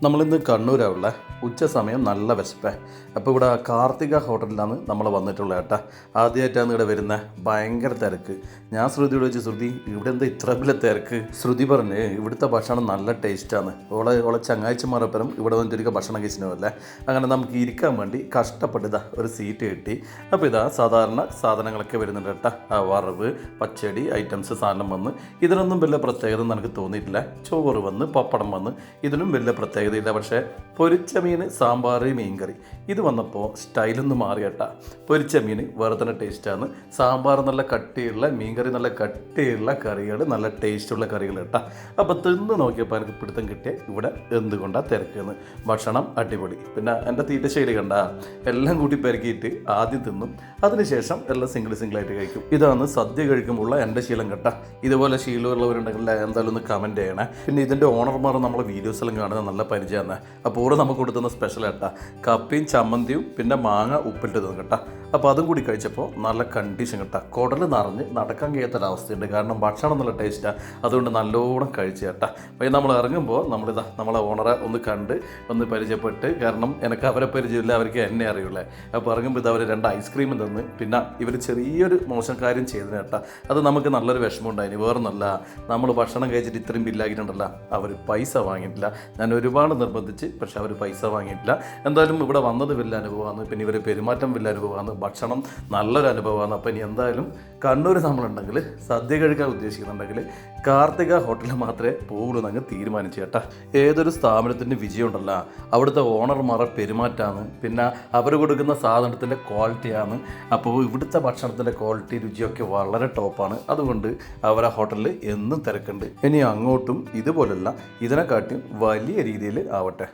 നമ്മളിന്ന് കണ്ണൂരാവുള്ള ഉച്ച സമയം നല്ല വിശപ്പേ. അപ്പോൾ ഇവിടെ കാർത്തിക ഹോട്ടലിലാണ് നമ്മൾ വന്നിട്ടുള്ളത് കേട്ടോ. ആദ്യമായിട്ടാണ് ഇവിടെ വരുന്നത്. ഭയങ്കര തിരക്ക്. ഞാൻ ശ്രുതിയോട് ചോദിച്ചു, ശ്രുതി ഇവിടെ എന്താ ഇത്ര വലിയ തിരക്ക്? ശ്രുതി പറഞ്ഞ് ഇവിടുത്തെ ഭക്ഷണം നല്ല ടേസ്റ്റാണ്. ഓളെ ചങ്ങാഴ്ചമാരപ്പുറം ഇവിടെ വന്നിട്ടൊരിക്കൽ ഭക്ഷണം കഴിച്ചിട്ടുമല്ലേ. അങ്ങനെ നമുക്ക് ഇരിക്കാൻ വേണ്ടി കഷ്ടപ്പെട്ട് ഒരു സീറ്റ് കിട്ടി. അപ്പോൾ ഇതാ സാധാരണ സാധനങ്ങളൊക്കെ വരുന്നുണ്ട് കേട്ടോ. വറവ്, പച്ചടി ഐറ്റംസ് സാധനം വന്ന്. ഇതിനൊന്നും വലിയ പ്രത്യേകത എനിക്ക് തോന്നിയിട്ടില്ല. ചോറ് വന്ന്, പപ്പടം വന്ന്, ഇതിനും വലിയ പ്രത്യേകതയില്ല. പക്ഷേ പൊരിച്ച മീൻ, സാമ്പാർ, മീൻകറി ഇത് വന്നപ്പോൾ സ്റ്റൈലൊന്നും മാറിയട്ടാ. പൊരിച്ച മീൻ വേറെ തന്നെ ടേസ്റ്റാണ്. സാമ്പാർ നല്ല കട്ടിയുള്ള, മീൻകറി നല്ല കട്ടിയുള്ള കറികൾ, നല്ല ടേസ്റ്റുള്ള കറികൾ കേട്ടാ. അപ്പോൾ തിന്ന് നോക്കിയപ്പോൾ എനിക്ക് പിടുത്തം കിട്ടിയ ഇവിടെ എന്തുകൊണ്ടാണ് തിരക്കുന്നത്. ഭക്ഷണം അടിപൊളി. പിന്നെ എൻ്റെ തീറ്റ ശൈലി കണ്ട എല്ലാം കൂട്ടി പെരുക്കിയിട്ട് ആദ്യം തിന്നും, അതിനുശേഷം എല്ലാം സിംഗിളായിട്ട് കഴിക്കും. ഇതാണ് സദ്യ കഴിക്കുമ്പോഴുള്ള എൻ്റെ ശീലം കേട്ടാ. ഇതുപോലെ ശീലമുള്ളവരുണ്ടെങ്കിൽ എന്തായാലും ഒന്ന് കമൻറ്റ് ചെയ്യണേ. പിന്നെ ഇതിൻ്റെ ഓണർമാർ നമ്മളെ വീഡിയോസെല്ലാം കാണുന്നത് നല്ല പരിചയമാണ്. അപ്പോൾ ഇവിടെ നമുക്ക് കൊടുക്കുന്ന സ്പെഷ്യൽ കേട്ടാ കപ്പയും ചമ്മന്തിയും പിന്നെ മാങ്ങ ഉപ്പിട്ടതും കേട്ടാ. അപ്പോൾ അതും കൂടി കഴിച്ചപ്പോൾ നല്ല കണ്ടീഷൻ കേട്ടാ. കുടൽ നിറഞ്ഞ് നടക്കാൻ കഴിയാത്തൊരവസ്ഥയുണ്ട്. കാരണം ഭക്ഷണം നല്ല ടേസ്റ്റാണ്. അതുകൊണ്ട് നല്ലോണം കഴിച്ച് കേട്ടാ. അപ്പോൾ നമ്മൾ ഇറങ്ങുമ്പോൾ നമ്മളെ ഓണറെ ഒന്ന് കണ്ട് ഒന്ന് പരിചയപ്പെട്ട്, കാരണം എനിക്ക് അവരെ പരിചയമില്ല, അവർക്ക് എന്നെ അറിയില്ലേ. അപ്പോൾ ഇറങ്ങുമ്പോൾ അവർ 2 ഐസ്ക്രീമും തന്ന്. പിന്നെ ഇവർ ചെറിയൊരു മോശം കാര്യം ചെയ്തതിന് കേട്ടാ. അത് നമുക്ക് നല്ലൊരു വിഷമം ഉണ്ടായിന്. വേറൊന്നല്ല, നമ്മൾ ഭക്ഷണം കഴിച്ചിട്ട് ഇത്രയും ബില്ലാക്കിയിട്ടുണ്ടല്ലോ, അവർ പൈസ വാങ്ങിയിട്ടില്ല. ഞാൻ ഒരുപാട് നിർബന്ധിച്ച്, പക്ഷെ അവർ പൈസ വാങ്ങിയിട്ടില്ല. എന്തായാലും ഇവിടെ വന്നത് വലിയ അനുഭവമാണ്. പിന്നെ ഇവർ പെരുമാറ്റം വലിയ അനുഭവമാണ്. ഭക്ഷണം നല്ലൊരു അനുഭവമാണ്. അപ്പോൾ ഇനി എന്തായാലും കണ്ണൂർ നമ്മളുണ്ടെങ്കിൽ, സദ്യ കഴിക്കാൻ ഉദ്ദേശിക്കുന്നുണ്ടെങ്കിൽ കാർത്തിക ഹോട്ടലിൽ മാത്രമേ പോകുള്ളൂ എന്നങ്ങ് തീരുമാനിച്ചു കേട്ടാ. ഏതൊരു സ്ഥാപനത്തിൻ്റെ വിജയം ഉണ്ടല്ലോ, അവിടുത്തെ ഓണർമാരുടെ പെരുമാറ്റമാണ്, പിന്നെ അവർ കൊടുക്കുന്ന സാധനത്തിൻ്റെ ക്വാളിറ്റിയാണ്. അപ്പോൾ ഇവിടുത്തെ ഭക്ഷണത്തിൻ്റെ ക്വാളിറ്റി, രുചിയൊക്കെ വളരെ ടോപ്പാണ്. അതുകൊണ്ട് അവരെ ഹോട്ടലിൽ എന്നും തിരക്കുണ്ട്. ഇനി അങ്ങോട്ടും ഇതുപോലുള്ള ഇതിനെക്കാട്ടിയും വലിയ രീതിയിൽ ആവട്ടെ.